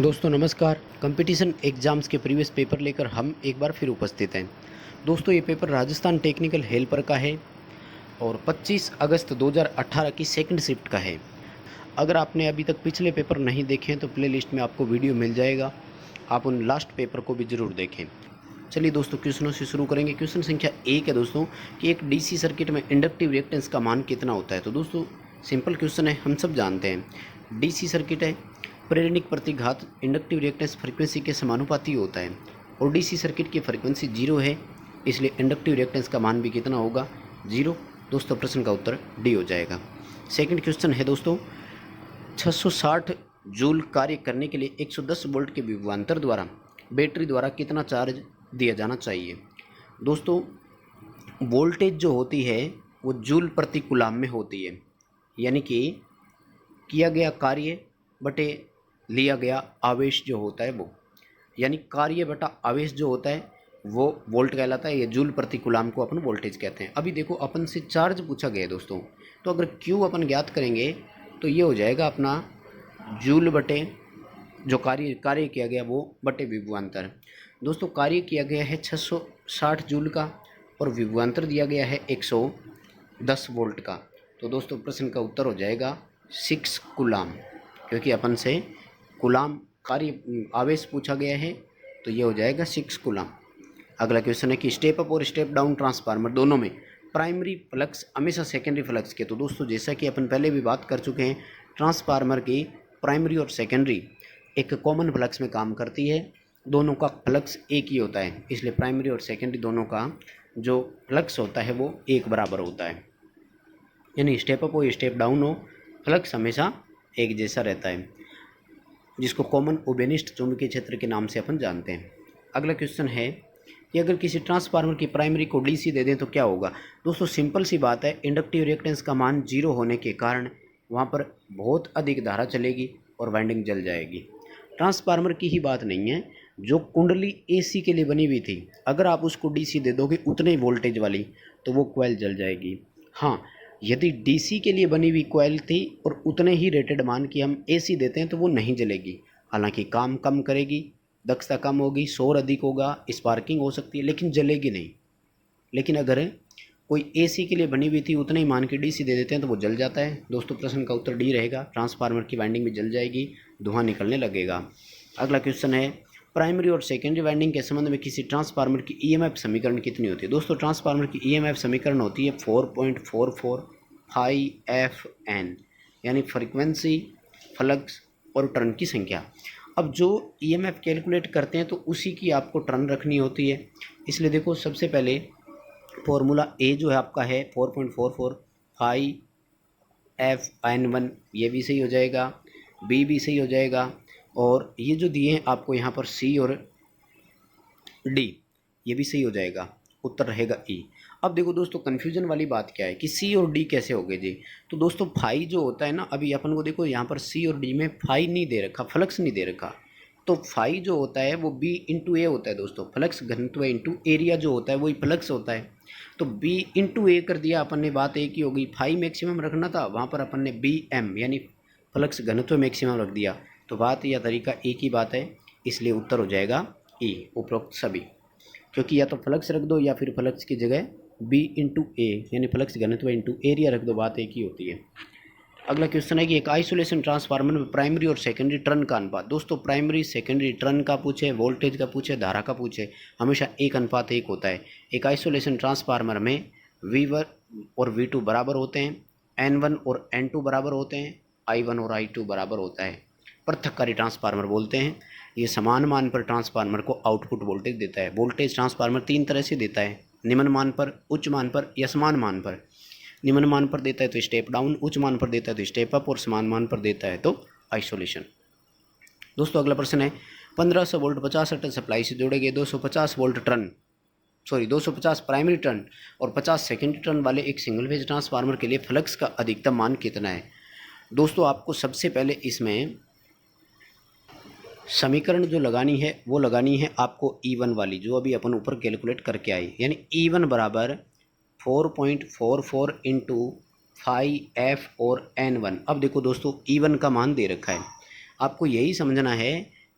दोस्तों नमस्कार। Competition exams के प्रीवियस पेपर लेकर हम एक बार फिर उपस्थित हैं। दोस्तों ये पेपर राजस्थान टेक्निकल हेल्पर का है और 25 अगस्त 2018 की सेकंड शिफ्ट का है। अगर आपने अभी तक पिछले पेपर नहीं देखे हैं तो प्लेलिस्ट में आपको वीडियो मिल जाएगा, आप उन लास्ट पेपर को भी ज़रूर देखें। चलिए दोस्तों क्वेश्चनों से शुरू करेंगे। क्वेश्चन संख्या 1 है दोस्तों कि एक डीसी सर्किट में इंडक्टिव रिएक्टेंस का मान कितना होता है। तो दोस्तों सिंपल क्वेश्चन है, हम सब जानते हैं डीसी सर्किट है, प्रेरणिक प्रतिघात इंडक्टिव रिएक्टेंस फ्रीक्वेंसी के समानुपाती होता है और डीसी सर्किट की फ्रीक्वेंसी 0 है, इसलिए इंडक्टिव रिएक्टेंस का मान भी कितना होगा, 0। दोस्तों प्रश्न का उत्तर डी हो जाएगा। सेकंड क्वेश्चन है दोस्तों 660 जूल कार्य करने के लिए 110 वोल्ट के विभवांतर द्वारा बैटरी द्वारा कितना चार्ज दिया जाना चाहिए। दोस्तों वोल्टेज जो होती है वो जूल प्रति कूलाम में होती है, यानी कि किया गया कार्य बटे लिया गया आवेश जो होता है वो, यानी कार्य बटा आवेश जो होता है वो वोल्ट कहलाता है। ये जूल प्रति कूलाम को अपन वोल्टेज कहते हैं। अभी देखो अपन से चार्ज पूछा गया है दोस्तों, तो अगर क्यू अपन ज्ञात करेंगे तो ये हो जाएगा अपना जूल बटे जो कार्य किया गया वो बटे विभवांतर। दोस्तों कार्य किया गया है 660 जूल का और विभवांतर दिया गया है 110 वोल्ट का। तो दोस्तों प्रश्न का उत्तर हो जाएगा 6 कूलाम, क्योंकि अपन से कूलाम कार्य आवेश पूछा गया है, तो ये हो जाएगा 6 कूलाम। अगला क्वेश्चन है कि स्टेप अप और स्टेप डाउन ट्रांसफार्मर दोनों में प्राइमरी फ्लक्स हमेशा सेकेंडरी फ्लक्स के। तो दोस्तों जैसा कि अपन पहले भी बात कर चुके हैं, ट्रांसफार्मर की प्राइमरी और सेकेंडरी एक कॉमन फ्लक्स में काम करती है, दोनों का फ्लक्स एक ही होता है, इसलिए प्राइमरी और सेकेंडरी दोनों का जो फ्लक्स होता है वो एक बराबर होता है। यानी स्टेप अप हो स्टेप डाउन हो, फ्लक्स हमेशा एक जैसा रहता है, जिसको कॉमन ओबेनिस्ट चुंबकीय क्षेत्र के नाम से अपन जानते हैं। अगला क्वेश्चन है कि अगर किसी ट्रांसफार्मर की प्राइमरी को डीसी दे दें तो क्या होगा। दोस्तों सिंपल सी बात है, इंडक्टिव रिएक्टेंस का मान 0 होने के कारण वहाँ पर बहुत अधिक धारा चलेगी और वाइंडिंग जल जाएगी। ट्रांसफार्मर की ही बात नहीं है, जो कुंडली एसी के लिए बनी हुई थी, अगर आप उसको डीसी दे दोगे उतने ही वोल्टेज वाली, तो वो कॉइल जल जाएगी। हाँ, यदि डीसी के लिए बनी हुई कॉइल थी और उतने ही रेटेड मान की हम एसी देते हैं तो वो नहीं जलेगी। हालांकि काम कम करेगी, दक्षता कम होगी, शोर अधिक होगा, स्पार्किंग हो सकती है, लेकिन जलेगी नहीं। लेकिन अगर कोई एसी के लिए बनी हुई थी उतने ही मान के डीसी दे देते हैं तो वो जल जाता है। दोस्तों प्रश्न का उत्तर डी रहेगा, ट्रांसफार्मर की वाइंडिंग भी जल जाएगी, धुआं निकलने लगेगा। अगला क्वेश्चन है प्राइमरी और सेकेंडरी वाइंडिंग के संबंध में किसी ट्रांसफार्मर की ईएमएफ समीकरण कितनी होती है। दोस्तों ट्रांसफार्मर की ईएमएफ समीकरण होती है 4.44 यानी फ्रीक्वेंसी, फ्लक्स और टर्न की संख्या। अब जो ईएमएफ कैलकुलेट करते हैं तो उसी की आपको टर्न रखनी होती है, इसलिए देखो सबसे पहले फॉर्मूला ए जो है आपका है 4.44 ये भी सही हो जाएगा, बी भी सही हो जाएगा, और ये जो दिए हैं आपको यहाँ पर सी और डी ये भी सही हो जाएगा, उत्तर रहेगा ई। अब देखो दोस्तों कन्फ्यूजन वाली बात क्या है कि सी और डी कैसे हो गए जी। तो दोस्तों फाई जो होता है ना, अभी अपन को देखो यहाँ पर सी और डी में फाई नहीं दे रखा, फ्लक्स नहीं दे रखा, तो फाई जो होता है वो बी इंटू ए होता है दोस्तों। फ्लक्स घनत्व इंटू एरिया जो होता है वही फ्लक्स होता है, तो बी इंटू ए कर दिया अपन ने, बात एक ही हो गई। फाई मैक्सिमम रखना था, वहाँ पर अपन ने बी एम यानी फ्लक्स घनत्व मैक्सिमम रख दिया, तो बात या तरीका एक ही बात है, इसलिए उत्तर हो जाएगा ई उपरोक्त सभी। क्योंकि या तो फ्लक्स रख दो या फिर फ्लक्स की जगह बी इंटू ए यानी फ्लक्स घनत्व इंटू एरिया रख दो, बात एक ही होती है। अगला क्वेश्चन है कि एक आइसोलेशन ट्रांसफार्मर में प्राइमरी और सेकेंडरी टर्न का अनुपात। दोस्तों प्राइमरी सेकेंडरी टर्न का पूछे, वोल्टेज का पूछे, धारा का पूछे, हमेशा 1:1 होता है। एक आइसोलेशन ट्रांसफार्मर में V1 और V2 बराबर होते हैं, N1 और N2 बराबर होते हैं, I1 और I2 बराबर होता है। पृथककारी ट्रांसफार्मर बोलते हैं। ये समान मान पर ट्रांसफार्मर को आउटपुट वोल्टेज देता है। वोल्टेज ट्रांसफार्मर 3 तरह से देता है, निम्न मान पर, उच्च मान पर या समान मान पर। निम्न मान पर देता है तो स्टेप डाउन, उच्च मान पर देता है तो स्टेप अप, और समान मान पर देता है तो आइसोलेशन। दोस्तों अगला प्रश्न है 1500 वोल्ट 50 टन सप्लाई से जोड़े गए 250 प्राइमरी टर्न और 50 सेकेंडरी टर्न वाले एक सिंगल फेज ट्रांसफार्मर के लिए फ्लक्स का अधिकतम मान कितना है। दोस्तों आपको सबसे पहले इसमें समीकरण जो लगानी है वो लगानी है आपको E1 वाली, जो अभी अपन ऊपर कैलकुलेट करके आए, यानी E1 बराबर 4.44 इंटू 5F और N1। अब देखो दोस्तों E1 का मान दे रखा है, आपको यही समझना है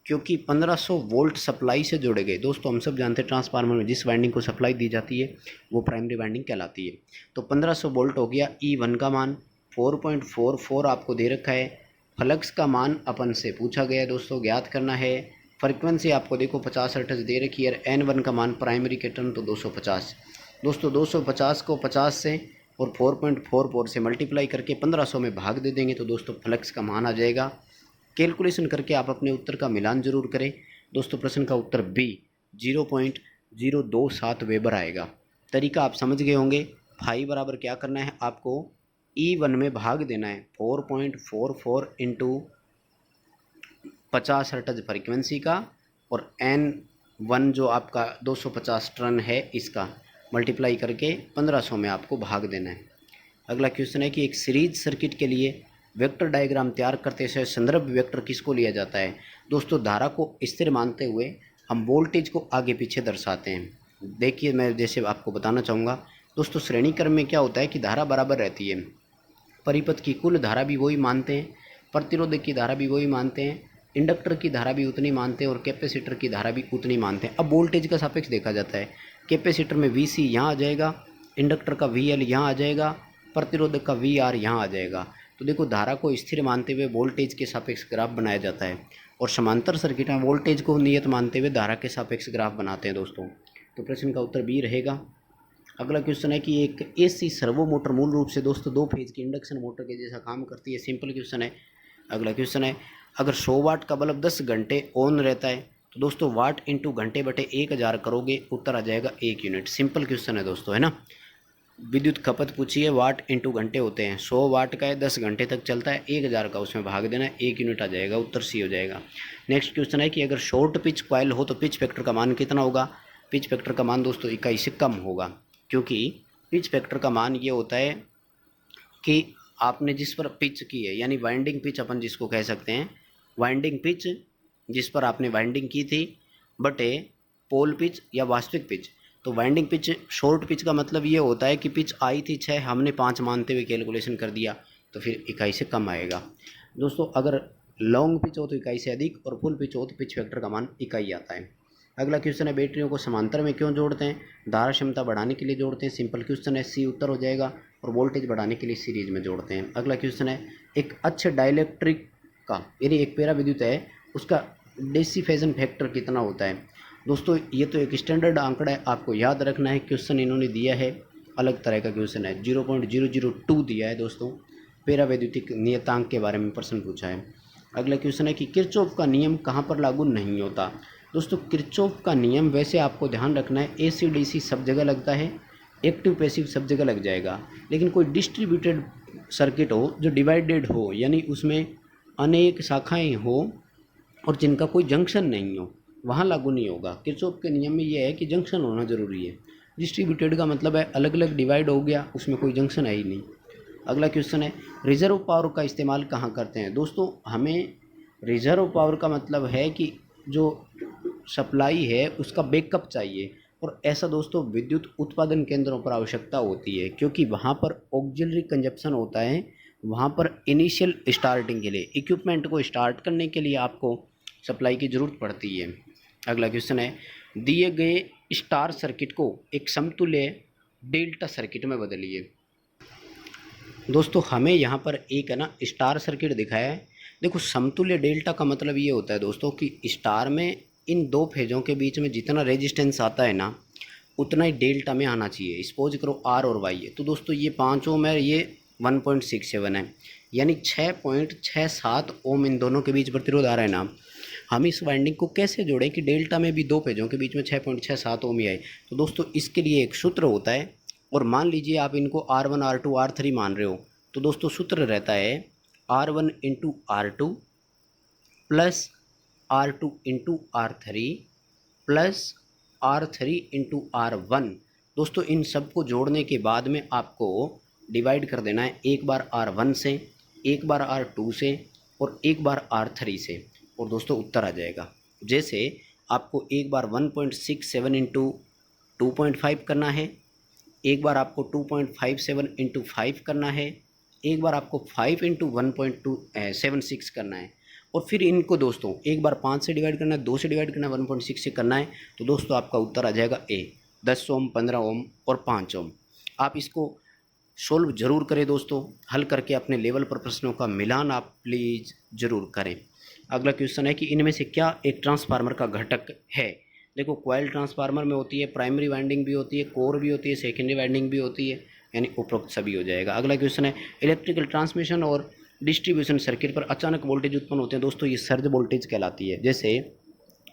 क्योंकि 1500 वोल्ट सप्लाई से जोड़े गए। दोस्तों हम सब जानते हैं ट्रांसफार्मर में जिस वाइंडिंग को सप्लाई दी जाती है वो प्राइमरी वाइंडिंग कहलाती है। तो 1500 वोल्ट हो गया। E1 का मान 4.44 आपको दे रखा है। फ्लक्स का मान अपन से पूछा गया है दोस्तों, ज्ञात करना है। फ्रिक्वेंसी आपको देखो 50 हर्ट्ज दे रखी है। N1 का मान प्राइमरी के टर्न तो 250। दोस्तों 250 को 50 से और 4.44 से मल्टीप्लाई करके 1500 में भाग दे देंगे तो दोस्तों फ्लक्स का मान आ जाएगा। कैलकुलेशन करके आप अपने उत्तर का मिलान जरूर करें। दोस्तों प्रश्न का उत्तर बी 0.027 वेबर आएगा। तरीका आप समझ गए होंगे। फाई बराबर क्या करना है, आपको E1 में भाग देना है 4.44 इंटू 50 हर्ट्ज फ्रीक्वेंसी का और N1 जो आपका 250 टर्न है इसका मल्टीप्लाई करके 1500 में आपको भाग देना है। अगला क्वेश्चन है कि एक सीरीज सर्किट के लिए वेक्टर डायग्राम तैयार करते समय संदर्भ वेक्टर किसको लिया जाता है। दोस्तों धारा को स्थिर मानते हुए हम वोल्टेज को आगे पीछे दर्शाते हैं। देखिए मैं जैसे आपको बताना चाहूँगा दोस्तों, श्रेणी क्रम में क्या होता है कि धारा बराबर रहती है, परिपथ की कुल धारा भी वही मानते हैं, प्रतिरोधक की धारा भी वही मानते हैं, इंडक्टर की धारा भी उतनी मानते हैं और कैपेसिटर की धारा भी उतनी मानते हैं। अब वोल्टेज का सापेक्ष देखा जाता है। कैपेसिटर में VC यहाँ आ जाएगा, इंडक्टर का VL यहाँ आ जाएगा, प्रतिरोधक का VR यहाँ आ जाएगा। तो देखो धारा को स्थिर मानते हुए वोल्टेज के सापेक्ष ग्राफ बनाया जाता है और समांतर सर्किट में वोल्टेज को नियत मानते हुए धारा के सापेक्ष ग्राफ बनाते हैं दोस्तों। तो प्रश्न का उत्तर बी रहेगा। अगला क्वेश्चन है कि एक AC सर्वो मोटर मूल रूप से दोस्तों 2 फेज की इंडक्शन मोटर के जैसा काम करती है। सिंपल क्वेश्चन है। अगला क्वेश्चन है, अगर 100 वाट का बल्ब 10 घंटे ऑन रहता है तो दोस्तों वाट इंटू घंटे बटे 1000 करोगे, उत्तर आ जाएगा 1 यूनिट। सिंपल क्वेश्चन है दोस्तों, है ना। विद्युत खपत पूछी है, वाट इंटू घंटे होते हैं। 100 वाट का है, 10 घंटे तक चलता है, 1000 का उसमें भाग देना है, 1 यूनिट आ जाएगा, उत्तर सी हो जाएगा। नेक्स्ट क्वेश्चन है कि अगर शॉर्ट पिच कॉइल हो तो पिच फैक्टर का मान कितना होगा। पिच फैक्टर का मान दोस्तों 21 से कम होगा, क्योंकि पिच फैक्टर का मान ये होता है कि आपने जिस पर पिच की है, यानी वाइंडिंग पिच अपन जिसको कह सकते हैं, वाइंडिंग पिच जिस पर आपने वाइंडिंग की थी बटे पोल पिच या वास्तविक पिच। तो वाइंडिंग पिच शॉर्ट पिच का मतलब ये होता है कि पिच आई थी 6, हमने 5 मानते हुए कैलकुलेशन कर दिया तो फिर 21 से कम आएगा। दोस्तों अगर लॉन्ग पिच हो तो 21 से अधिक और फुल पिच हो तो पिच फैक्टर का मान 21 आता है। अगला क्वेश्चन है, बैटरियों को समांतर में क्यों जोड़ते हैं। धारा क्षमता बढ़ाने के लिए जोड़ते हैं। सिंपल क्वेश्चन है, सी उत्तर हो जाएगा। और वोल्टेज बढ़ाने के लिए सीरीज में जोड़ते हैं। अगला क्वेश्चन है, एक अच्छे डाइलेक्ट्रिक का यानी एक पेरा विद्युत है उसका डिसिपेशन फैक्टर कितना होता है। दोस्तों ये तो एक स्टैंडर्ड आंकड़ा है, आपको याद रखना है। क्वेश्चन इन्होंने दिया है अलग तरह का क्वेश्चन है, 0.002 दिया है दोस्तों। पेरा वैद्युतिक नियतांक के बारे में प्रश्न पूछा है। अगला क्वेश्चन है कि किरचॉफ का नियम कहाँ पर लागू नहीं होता। दोस्तों किरचॉफ का नियम वैसे आपको ध्यान रखना है, AC DC सब जगह लगता है, एक्टिव पैसिव सब जगह लग जाएगा, लेकिन कोई डिस्ट्रीब्यूटेड सर्किट हो जो डिवाइडेड हो, यानी उसमें अनेक शाखाएं हो और जिनका कोई जंक्शन नहीं हो, वहाँ लागू नहीं होगा। किरचॉफ के नियम में ये है कि जंक्शन होना ज़रूरी है। डिस्ट्रीब्यूटेड का मतलब है अलग अलग डिवाइड हो गया, उसमें कोई जंक्शन है ही नहीं। अगला क्वेश्चन है, रिजर्व पावर का इस्तेमाल कहाँ करते हैं। दोस्तों हमें रिजर्व पावर का मतलब है कि जो सप्लाई है उसका बैकअप चाहिए, और ऐसा दोस्तों विद्युत उत्पादन केंद्रों पर आवश्यकता होती है, क्योंकि वहाँ पर ऑक्सिलरी कंजप्शन होता है। वहाँ पर इनिशियल स्टार्टिंग के लिए इक्विपमेंट को स्टार्ट करने के लिए आपको सप्लाई की ज़रूरत पड़ती है। अगला क्वेश्चन है, दिए गए स्टार सर्किट को एक समतुल्य डेल्टा सर्किट में बदलिए। दोस्तों हमें यहाँ पर एक है ना स्टार सर्किट दिखाया है। देखो समतुल्य डेल्टा का मतलब ये होता है दोस्तों कि स्टार में इन 2 फेजों के बीच में जितना रेजिस्टेंस आता है ना उतना ही डेल्टा में आना चाहिए। सपोज करो R और Y है, तो दोस्तों ये 5 ओम है, ये 1.67 है, यानी 6.67 ओम इन दोनों के बीच प्रतिरोध आ रहा है ना। हम इस वाइंडिंग को कैसे जोड़ें कि डेल्टा में भी 2 पेजों के बीच में 6.67 ओम ही आए। तो दोस्तों इसके लिए एक सूत्र होता है, और मान लीजिए आप इनको R1 R2 R3 मान रहे हो, तो दोस्तों सूत्र रहता है R1 into R2 plus R2 into R3 plus R3 into R1। दोस्तों इन सब को जोड़ने के बाद में आपको डिवाइड कर देना है, एक बार R1 से, एक बार R2 से और एक बार R3 से, और दोस्तों उत्तर आ जाएगा। जैसे आपको एक बार 1.67 इंटू 2.5 करना है, एक बार आपको 2.57 इंटू 5 करना है, एक बार आपको 5 इंटू 1.276 करना है, और फिर इनको दोस्तों एक बार 5 से डिवाइड करना है, 2 से डिवाइड करना है, 1.6 से करना है, तो दोस्तों आपका उत्तर आ जाएगा ए, 10 ओम, 15 ओम और 5 ओम। आप इसको सोल्व जरूर करें दोस्तों, हल करके अपने लेवल पर प्रश्नों का मिलान आप प्लीज़ ज़रूर करें। अगला क्वेश्चन है कि इनमें से क्या एक ट्रांसफार्मर का घटक है। देखो कॉइल ट्रांसफार्मर में होती है प्राइमरी वाइंडिंग भी होती है, कोर भी होती है, सेकेंडरी वाइंडिंग भी होती है, यानी उपरोक्त सभी हो जाएगा। अगला क्वेश्चन है इलेक्ट्रिकल ट्रांसमिशन और डिस्ट्रीब्यूशन सर्किट पर अचानक वोल्टेज उत्पन्न होते हैं। दोस्तों ये सर्ज वोल्टेज कहलाती है। जैसे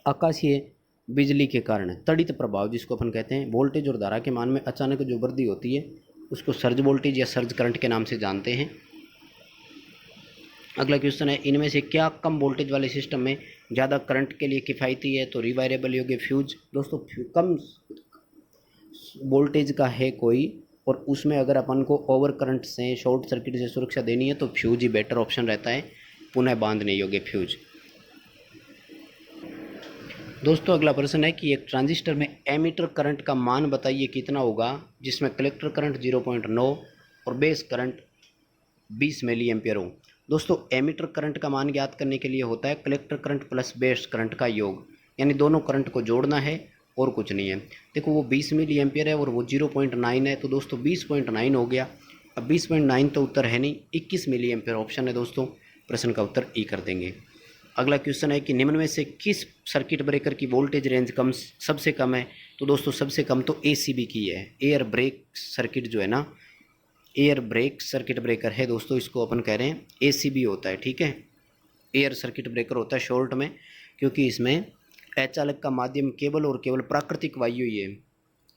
आकाशीय बिजली के कारण तड़ित प्रभाव जिसको अपन कहते हैं, वोल्टेज और धारा के मान में अचानक जो वृद्धि होती है उसको सर्ज वोल्टेज या सर्ज करंट के नाम से जानते हैं। अगला क्वेश्चन है इनमें से क्या कम वोल्टेज वाले सिस्टम में ज़्यादा करंट के लिए किफ़ायती है। तो रिवायरेबल योग्य फ्यूज। दोस्तों कम वोल्टेज का है कोई और उसमें अगर अपन को ओवर करंट से शॉर्ट सर्किट से सुरक्षा देनी है तो फ्यूज ही बेटर ऑप्शन रहता है, पुनः बांधने योग्य फ्यूज। दोस्तों अगला प्रश्न है कि एक ट्रांजिस्टर में एमीटर करंट का मान बताइए कितना होगा जिसमें कलेक्टर करंट 0.9 और बेस करंट 20 मिली एम्पियर हो। दोस्तों एमीटर करंट का मान ज्ञात करने के लिए होता है collector current plus base current का योग, यानी दोनों करंट को जोड़ना है और कुछ नहीं है। देखो वो 20 मिली एम्पियर है और वो 0.9 है, तो दोस्तों 20.9 हो गया। अब 20.9 तो उत्तर है नहीं, 21 मिली एम्पियर ऑप्शन है दोस्तों, प्रश्न का उत्तर ई कर देंगे। अगला क्वेश्चन है कि निम्न में से किस सर्किट ब्रेकर की वोल्टेज रेंज सबसे कम है। तो दोस्तों सबसे कम तो ACB की है, एयर ब्रेक सर्किट जो है ना, एयर ब्रेक सर्किट ब्रेकर है दोस्तों, इसको अपन कह रहे हैं ACB होता है, ठीक है। एयर सर्किट ब्रेकर होता है शॉर्ट में, क्योंकि इसमें अचालक का माध्यम केवल और केवल प्राकृतिक वायु ही है,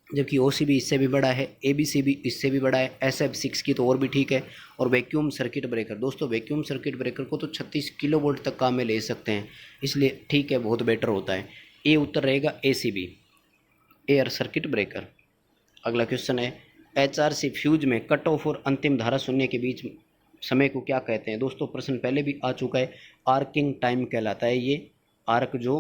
जबकि OCB इससे भी बड़ा है, ABCB इससे भी बड़ा है, SF6 की तो और भी ठीक है। और वैक्यूम सर्किट ब्रेकर, दोस्तों वैक्यूम सर्किट ब्रेकर को तो 36 किलोवोल्ट तक काम में ले सकते हैं, इसलिए ठीक है, बहुत बेटर होता है। ए उत्तर रहेगा ACB, एयर सर्किट ब्रेकर। अगला क्वेश्चन है HRC फ्यूज में कट ऑफ और अंतिम धारा शून्य के बीच समय को क्या कहते हैं। दोस्तों प्रश्न पहले भी आ चुका है, आर्किंग टाइम कहलाता है ये, आर्क जो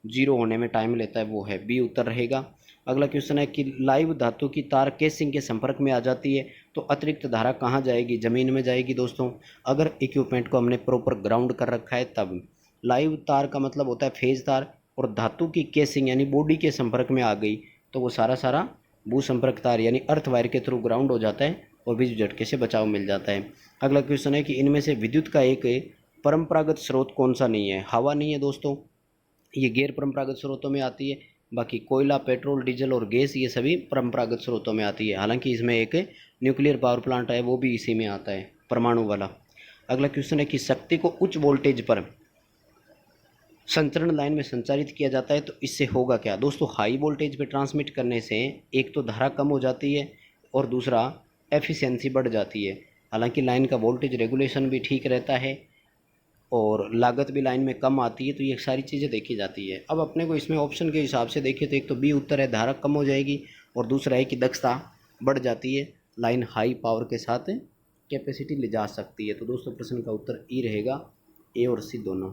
0 होने में टाइम लेता है वो है, बी उत्तर रहेगा। अगला क्वेश्चन है कि लाइव धातु की तार केसिंग के संपर्क में आ जाती है तो अतिरिक्त धारा कहाँ जाएगी, ज़मीन में जाएगी। दोस्तों अगर इक्विपमेंट को हमने प्रॉपर ग्राउंड कर रखा है तब। लाइव तार का मतलब होता है फेज तार, और धातु की केसिंग यानी बॉडी के संपर्क में आ गई तो वो सारा भू संपर्क तार यानी अर्थ वायर के थ्रू ग्राउंड हो जाता है और बिजली झटके से बचाव मिल जाता है। अगला क्वेश्चन है कि इनमें से विद्युत का एक परंपरागत स्रोत कौन सा नहीं है। हवा नहीं है दोस्तों, ये गैर परंपरागत स्रोतों में आती है। बाकी कोयला, पेट्रोल, डीजल और गैस ये सभी परंपरागत स्रोतों में आती है। हालांकि इसमें एक न्यूक्लियर पावर प्लांट है वो भी इसी में आता है, परमाणु वाला। अगला क्वेश्चन है कि शक्ति को उच्च वोल्टेज पर संचरण लाइन में संचारित किया जाता है तो इससे होगा क्या। दोस्तों हाई वोल्टेज पे ट्रांसमिट करने से एक तो धारा कम हो जाती है और दूसरा एफिशिएंसी बढ़ जाती है। हालांकि लाइन का वोल्टेज रेगुलेशन भी ठीक रहता है और लागत भी लाइन में कम आती है, तो ये सारी चीज़ें देखी जाती है। अब अपने को इसमें ऑप्शन के हिसाब से देखें तो एक तो बी उत्तर है, धारा कम हो जाएगी, और दूसरा है कि दक्षता बढ़ जाती है, लाइन हाई पावर के साथ कैपेसिटी ले जा सकती है। तो दोस्तों प्रश्न का उत्तर ई रहेगा, ए और सी दोनों।